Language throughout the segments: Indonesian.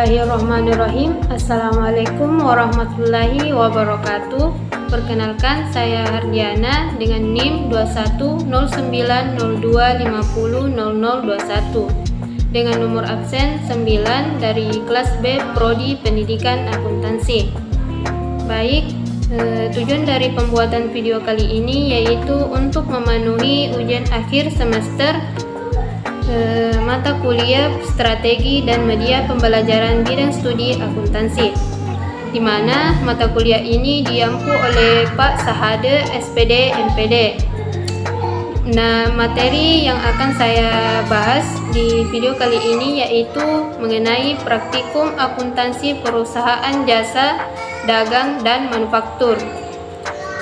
Bismillahirrahmanirrahim. Assalamualaikum warahmatullahi wabarakatuh. Perkenalkan, saya Hardiana dengan NIM 210902500021 dengan nomor absen 9 dari kelas B Prodi Pendidikan Akuntansi. Baik, tujuan dari pembuatan video kali ini yaitu untuk memenuhi ujian akhir semester mata kuliah strategi dan media pembelajaran bidang studi akuntansi, di mana mata kuliah ini diampu oleh Pak Sahade SPD MPD. Nah, materi yang akan saya bahas di video kali ini yaitu mengenai praktikum akuntansi perusahaan jasa, dagang, dan manufaktur.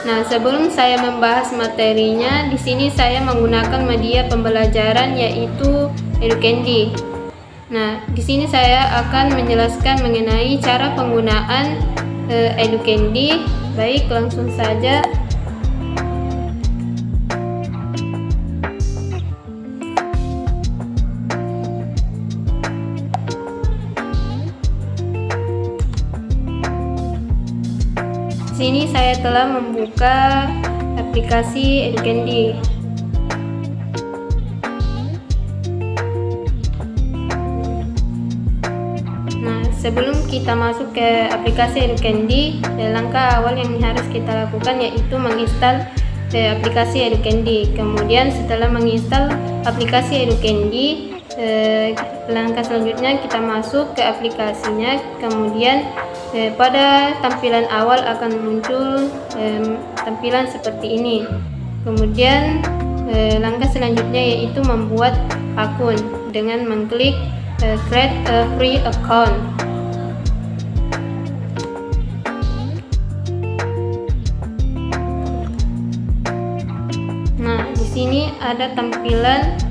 Nah, sebelum saya membahas materinya, di sini saya menggunakan media pembelajaran yaitu Educandi. Nah, di sini saya akan menjelaskan mengenai cara penggunaan Educandi. Baik, langsung saja. Di sini saya telah membuka aplikasi Educandi. Nah, sebelum kita masuk ke aplikasi Educandi, langkah awal yang harus kita lakukan yaitu menginstal aplikasi Educandi. Kemudian setelah menginstal aplikasi Educandi, langkah selanjutnya kita masuk ke aplikasinya. Kemudian pada tampilan awal akan muncul tampilan seperti ini. Kemudian langkah selanjutnya yaitu membuat akun dengan mengklik create a free account. Nah, di sini ada tampilan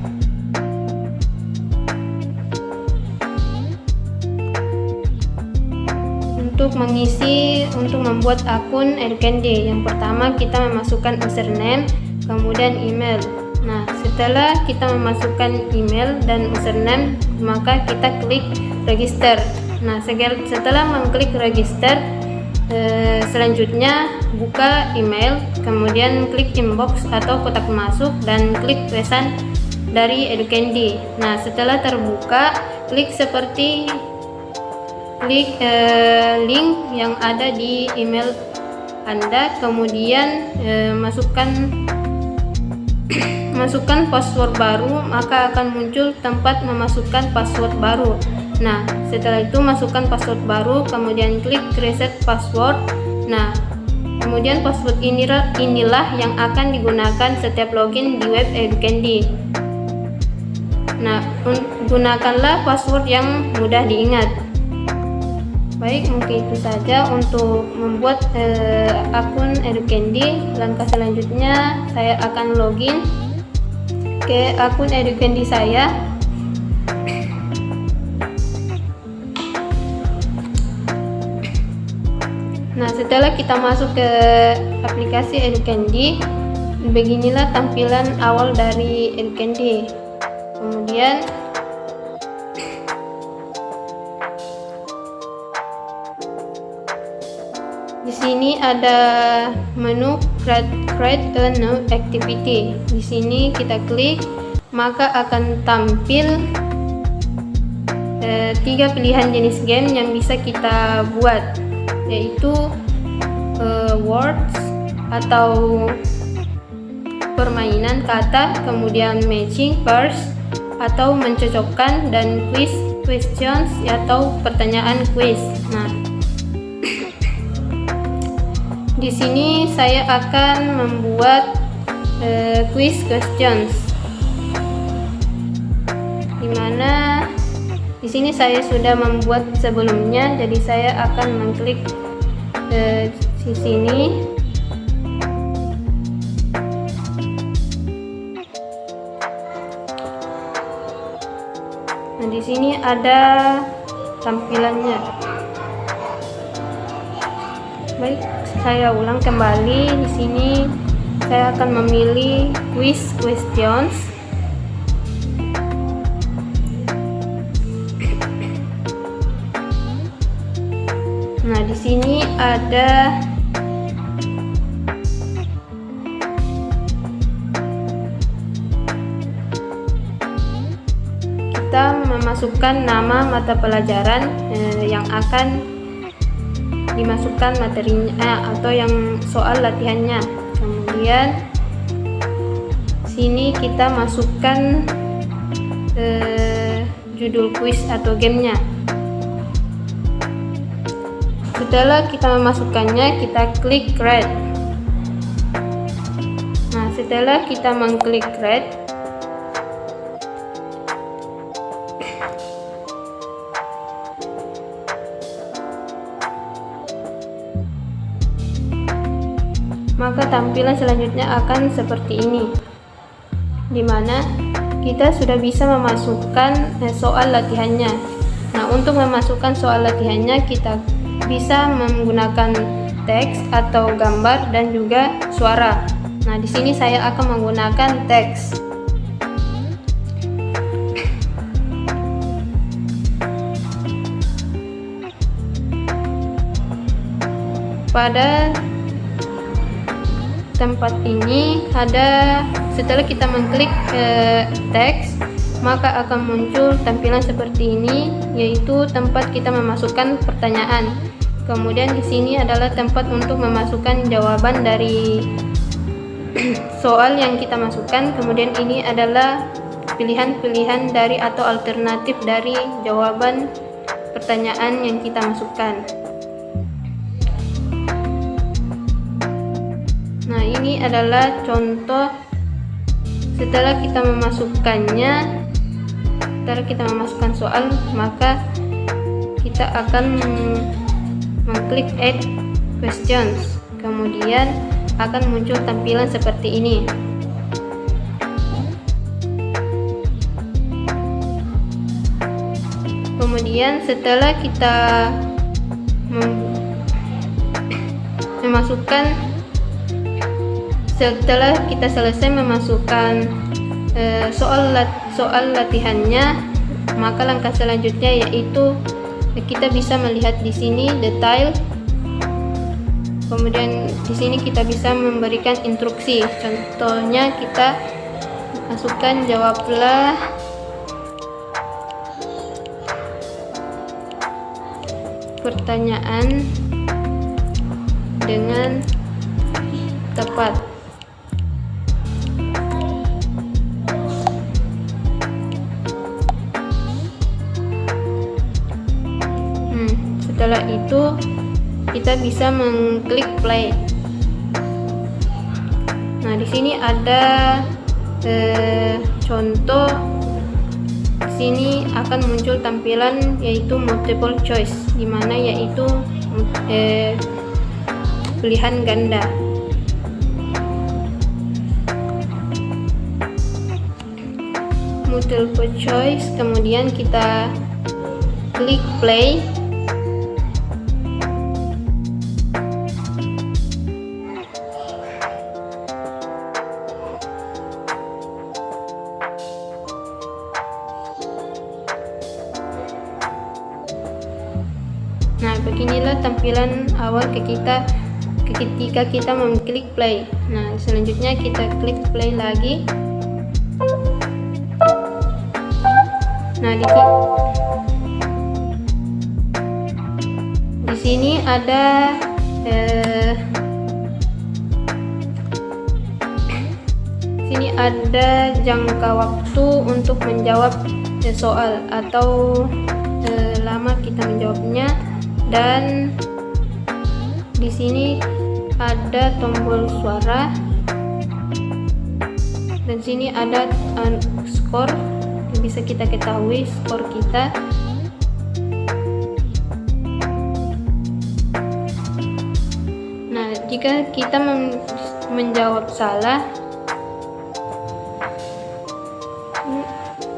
untuk membuat akun Educandi. Yang pertama kita memasukkan username, kemudian email. Nah, setelah kita memasukkan email dan username, maka kita klik register. Nah, setelah mengklik register, selanjutnya buka email, kemudian klik inbox atau kotak masuk dan klik pesan dari Educandi. Nah, setelah terbuka, klik link yang ada di email Anda, kemudian masukkan password baru, maka akan muncul tempat memasukkan password baru. Nah, setelah itu masukkan password baru, kemudian klik reset password. Nah, kemudian password inilah yang akan digunakan setiap login di web Educandi. Nah, gunakanlah password yang mudah diingat. Baik, mungkin itu saja untuk membuat akun Educandi. Langkah selanjutnya saya akan login ke akun Educandi saya. Nah, setelah kita masuk ke aplikasi Educandi, beginilah tampilan awal dari Educandi. Kemudian di sini ada menu create a new activity. Di sini kita klik, maka akan tampil 3 pilihan jenis game yang bisa kita buat, yaitu words atau permainan kata, kemudian matching pairs atau mencocokkan, dan questions atau pertanyaan quiz. Nah, di sini saya akan membuat quiz questions, dimana di sini saya sudah membuat sebelumnya, jadi saya akan mengklik di sini. Nah, di sini ada tampilannya. Baik, saya ulang kembali. Di sini saya akan memilih quiz questions. Nah, di sini ada kita memasukkan nama mata pelajaran yang akan dimasukkan materinya atau yang soal latihannya. Kemudian sini kita masukkan judul kuis atau gamenya. Setelah kita memasukkannya, kita klik create. Nah, setelah kita mengklik create, maka tampilan selanjutnya akan seperti ini, dimana kita sudah bisa memasukkan soal latihannya. Nah, untuk memasukkan soal latihannya kita bisa menggunakan teks atau gambar dan juga suara. Nah, di sini saya akan menggunakan teks. Pada tempat ini ada, setelah kita mengklik teks, maka akan muncul tampilan seperti ini, yaitu tempat kita memasukkan pertanyaan. Kemudian di sini adalah tempat untuk memasukkan jawaban dari soal yang kita masukkan. Kemudian ini adalah pilihan-pilihan dari atau alternatif dari jawaban pertanyaan yang kita masukkan. Nah, ini adalah contoh setelah kita memasukkannya. Setelah kita memasukkan soal, maka kita akan mengklik add questions. Kemudian akan muncul tampilan seperti ini. Kemudian setelah kita selesai memasukkan soal latihannya, maka langkah selanjutnya yaitu kita bisa melihat di sini detail. Kemudian di sini kita bisa memberikan instruksi. Contohnya kita masukkan jawablah pertanyaan dengan tepat. Setelah itu kita bisa mengklik play. Nah, di sini ada contoh. Di sini akan muncul tampilan yaitu multiple choice, dimana yaitu pilihan ganda. Multiple choice, kemudian kita klik play. Nah, beginilah tampilan awal ketika kita mengklik play. Nah, selanjutnya kita klik play lagi. Nah, di sini ada jangka waktu untuk menjawab soal atau lama kita menjawabnya, dan di sini ada tombol suara, dan sini ada skor yang bisa kita ketahui skor kita. Nah, jika kita menjawab salah,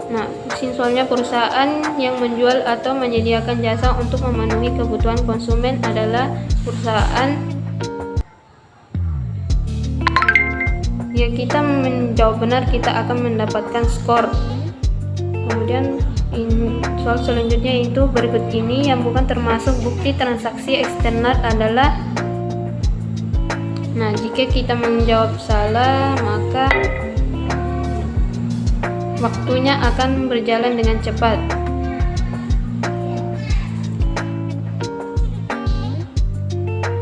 nah, soalnya perusahaan yang menjual atau menyediakan jasa untuk memenuhi kebutuhan konsumen adalah perusahaan. Jika kita menjawab benar, kita akan mendapatkan skor. Kemudian soal selanjutnya itu berikut ini yang bukan termasuk bukti transaksi eksternal adalah. Nah, jika kita menjawab salah, maka waktunya akan berjalan dengan cepat.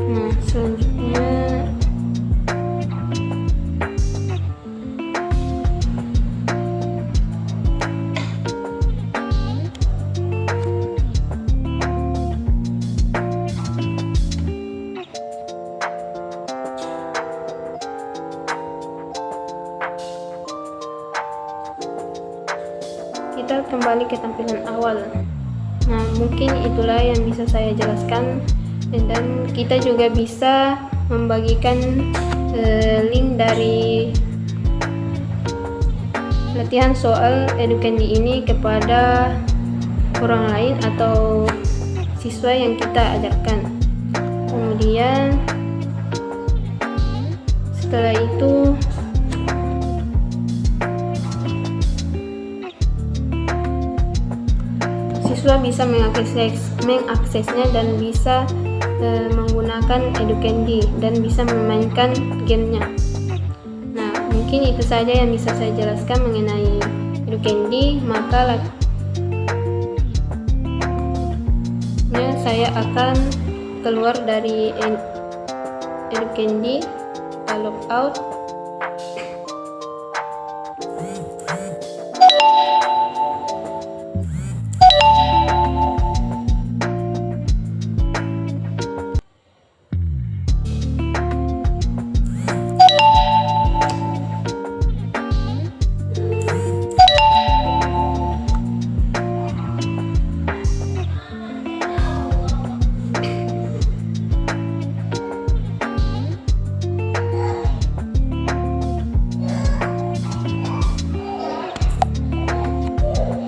Nah, selanjutnya kita kembali ke tampilan awal. Nah, mungkin itulah yang bisa saya jelaskan, dan kita juga bisa membagikan link dari latihan soal Educandi ini kepada orang lain atau siswa yang kita ajarkan. Kemudian setelah itu siswa bisa mengaksesnya dan bisa menggunakan Educandi dan bisa memainkan gamenya. Nah, mungkin itu saja yang bisa saya jelaskan mengenai Educandi. Maka saya akan keluar dari Educandi, log out.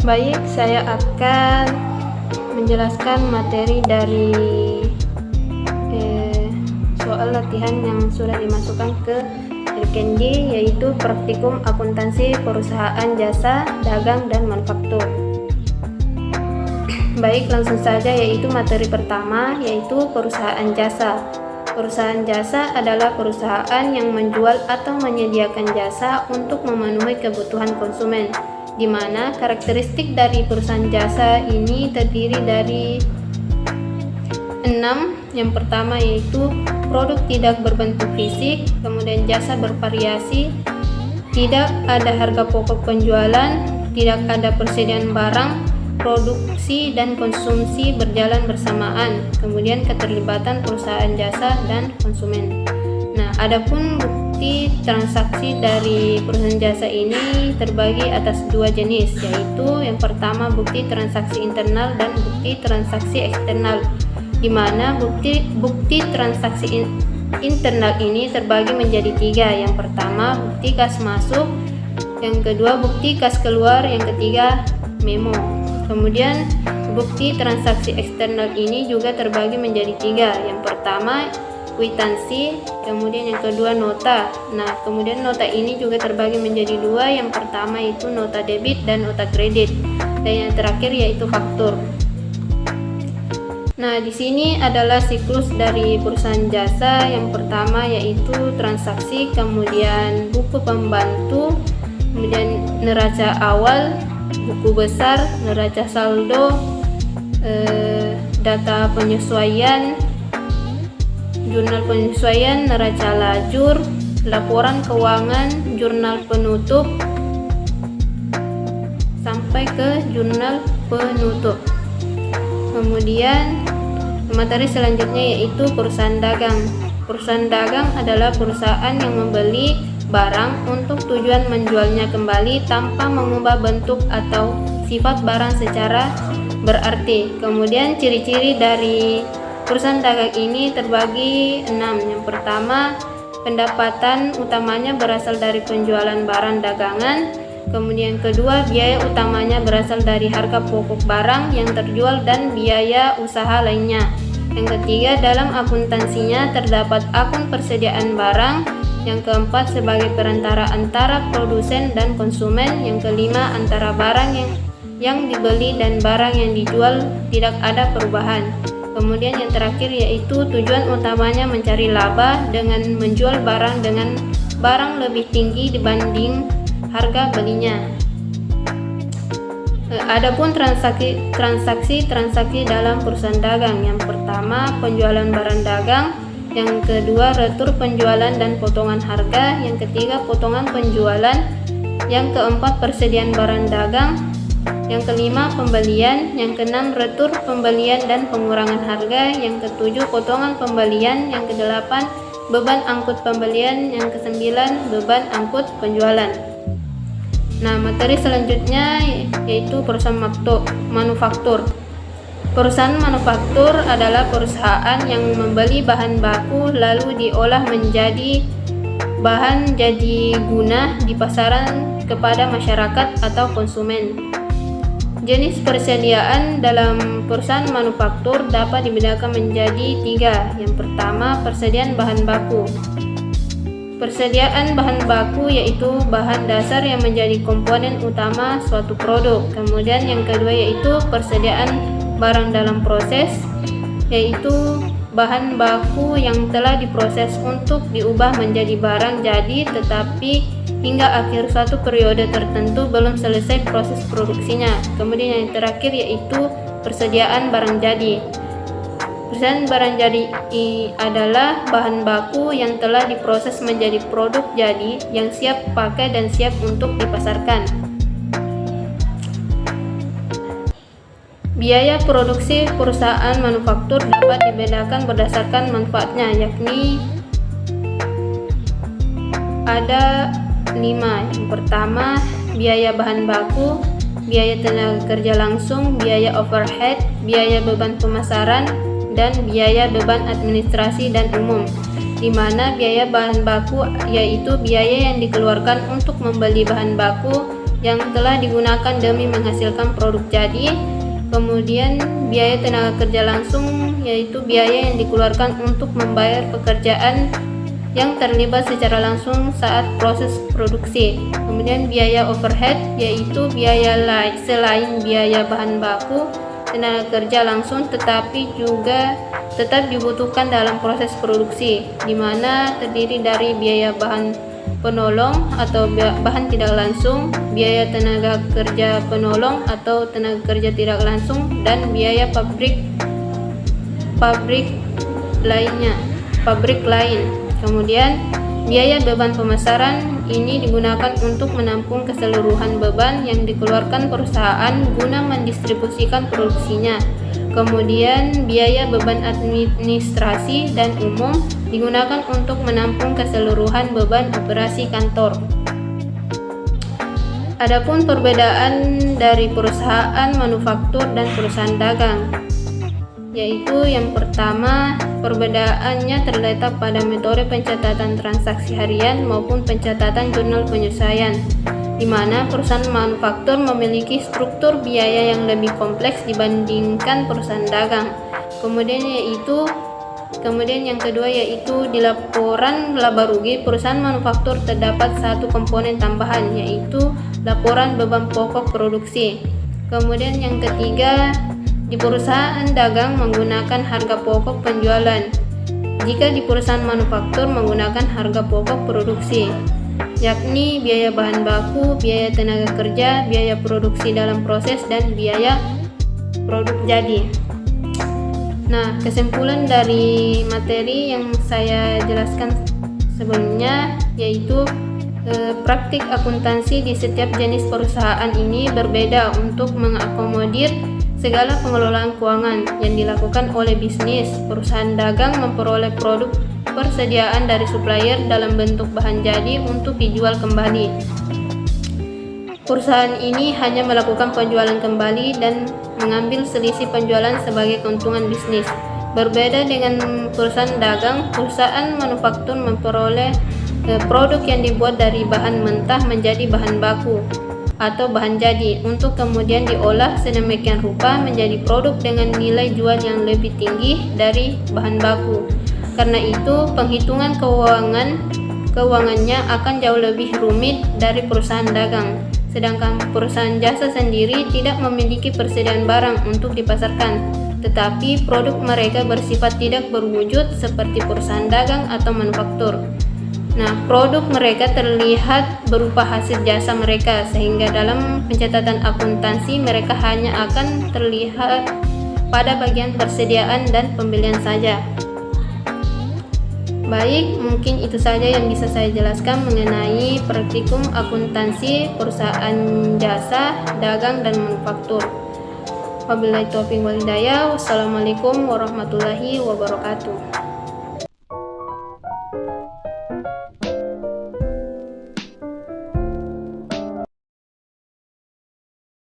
Baik, saya akan menjelaskan materi dari soal latihan yang sudah dimasukkan ke Educandi, yaitu praktikum akuntansi perusahaan jasa, dagang, dan manufaktur. Baik, langsung saja, yaitu materi pertama, yaitu perusahaan jasa. Perusahaan jasa adalah perusahaan yang menjual atau menyediakan jasa untuk memenuhi kebutuhan konsumen, di mana karakteristik dari perusahaan jasa ini terdiri dari 6. Yang pertama yaitu produk tidak berbentuk fisik, kemudian jasa bervariasi, tidak ada harga pokok penjualan, tidak ada persediaan barang, produksi dan konsumsi berjalan bersamaan, kemudian keterlibatan perusahaan jasa dan konsumen. Nah, adapun bukti transaksi dari perusahaan jasa ini terbagi atas 2 jenis, yaitu yang pertama bukti transaksi internal dan bukti transaksi eksternal, di mana bukti transaksi internal ini terbagi menjadi 3. Yang pertama bukti kas masuk, yang kedua bukti kas keluar, yang ketiga memo. Kemudian bukti transaksi eksternal ini juga terbagi menjadi 3. Yang pertama kwitansi, kemudian yang kedua nota. Nah, kemudian nota ini juga terbagi menjadi 2. Yang pertama itu nota debit dan nota kredit, dan yang terakhir yaitu faktur. Nah, di sini adalah siklus dari perusahaan jasa. Yang pertama yaitu transaksi, kemudian buku pembantu, kemudian neraca awal, buku besar, neraca saldo, data penyesuaian, jurnal penyesuaian, neraca lajur, laporan keuangan, jurnal penutup, sampai ke jurnal penutup. Kemudian materi selanjutnya yaitu perusahaan dagang. Perusahaan dagang adalah perusahaan yang membeli barang untuk tujuan menjualnya kembali tanpa mengubah bentuk atau sifat barang secara berarti. Kemudian ciri-ciri dari perusahaan dagang ini terbagi 6. Yang pertama, pendapatan utamanya berasal dari penjualan barang dagangan. Kemudian kedua, biaya utamanya berasal dari harga pokok barang yang terjual dan biaya usaha lainnya. Yang ketiga, dalam akuntansinya terdapat akun persediaan barang. Yang keempat, sebagai perantara antara produsen dan konsumen. Yang kelima, antara barang yang yang dibeli dan barang yang dijual tidak ada perubahan. Kemudian yang terakhir yaitu tujuan utamanya mencari laba dengan menjual barang dengan barang lebih tinggi dibanding harga belinya. Adapun transaksi dalam perusahaan dagang, yang pertama penjualan barang dagang, yang kedua retur penjualan dan potongan harga, yang ketiga potongan penjualan, yang keempat persediaan barang dagang, yang kelima pembelian, yang keenam retur pembelian dan pengurangan harga, yang ketujuh potongan pembelian, yang kedelapan beban angkut pembelian, yang kesembilan beban angkut penjualan. Nah, materi selanjutnya yaitu perusahaan manufaktur. Perusahaan manufaktur adalah perusahaan yang membeli bahan baku lalu diolah menjadi bahan jadi guna di pasaran kepada masyarakat atau konsumen. Jenis persediaan dalam perusahaan manufaktur dapat dibedakan menjadi tiga. Yang pertama, persediaan bahan baku. Persediaan bahan baku yaitu bahan dasar yang menjadi komponen utama suatu produk. Kemudian yang kedua yaitu persediaan barang dalam proses, yaitu bahan baku yang telah diproses untuk diubah menjadi barang jadi tetapi hingga akhir suatu periode tertentu belum selesai proses produksinya. Kemudian yang terakhir yaitu persediaan barang jadi. Persediaan barang jadi adalah bahan baku yang telah diproses menjadi produk jadi yang siap pakai dan siap untuk dipasarkan. Biaya produksi perusahaan manufaktur dapat dibedakan berdasarkan manfaatnya, yakni ada 5. Yang pertama, biaya bahan baku, biaya tenaga kerja langsung, biaya overhead, biaya beban pemasaran, dan biaya beban administrasi dan umum, di mana biaya bahan baku yaitu biaya yang dikeluarkan untuk membeli bahan baku yang telah digunakan demi menghasilkan produk jadi. Kemudian biaya tenaga kerja langsung yaitu biaya yang dikeluarkan untuk membayar pekerjaan yang terlibat secara langsung saat proses produksi. Kemudian biaya overhead yaitu biaya selain biaya bahan baku tenaga kerja langsung tetapi juga tetap dibutuhkan dalam proses produksi, di mana terdiri dari biaya bahan penolong atau bahan tidak langsung, biaya tenaga kerja penolong atau tenaga kerja tidak langsung, dan biaya pabrik lain. Kemudian biaya beban pemasaran ini digunakan untuk menampung keseluruhan beban yang dikeluarkan perusahaan guna mendistribusikan produksinya. Kemudian biaya beban administrasi dan umum digunakan untuk menampung keseluruhan beban operasi kantor. Adapun perbedaan dari perusahaan manufaktur dan perusahaan dagang, yaitu yang pertama, perbedaannya terletak pada metode pencatatan transaksi harian maupun pencatatan jurnal penyelesaian, di mana perusahaan manufaktur memiliki struktur biaya yang lebih kompleks dibandingkan perusahaan dagang. Kemudian yang kedua yaitu di laporan laba rugi perusahaan manufaktur terdapat satu komponen tambahan, yaitu laporan beban pokok produksi. Kemudian yang ketiga, di perusahaan dagang menggunakan harga pokok penjualan, jika di perusahaan manufaktur menggunakan harga pokok produksi, yakni biaya bahan baku, biaya tenaga kerja, biaya produksi dalam proses, dan biaya produk jadi. Nah, kesimpulan dari materi yang saya jelaskan sebelumnya yaitu praktik akuntansi di setiap jenis perusahaan ini berbeda untuk mengakomodir segala pengelolaan keuangan yang dilakukan oleh bisnis. Perusahaan dagang memperoleh produk persediaan dari supplier dalam bentuk bahan jadi untuk dijual kembali. Perusahaan ini hanya melakukan penjualan kembali dan mengambil selisih penjualan sebagai keuntungan bisnis. Berbeda dengan perusahaan dagang, perusahaan manufaktur memperoleh produk yang dibuat dari bahan mentah menjadi bahan baku atau bahan jadi untuk kemudian diolah sedemikian rupa menjadi produk dengan nilai jual yang lebih tinggi dari bahan baku. Karena itu, penghitungan keuangannya akan jauh lebih rumit dari perusahaan dagang, Sedangkan perusahaan jasa sendiri tidak memiliki persediaan barang untuk dipasarkan, tetapi produk mereka bersifat tidak berwujud seperti perusahaan dagang atau manufaktur. Nah, produk mereka terlihat berupa hasil jasa mereka, sehingga dalam pencatatan akuntansi mereka hanya akan terlihat pada bagian persediaan dan pembelian saja. Baik, mungkin itu saja yang bisa saya jelaskan mengenai praktikum akuntansi perusahaan jasa, dagang, dan manufaktur. Wabillahi taufiq wal hidayah. Wassalamualaikum warahmatullahi wabarakatuh.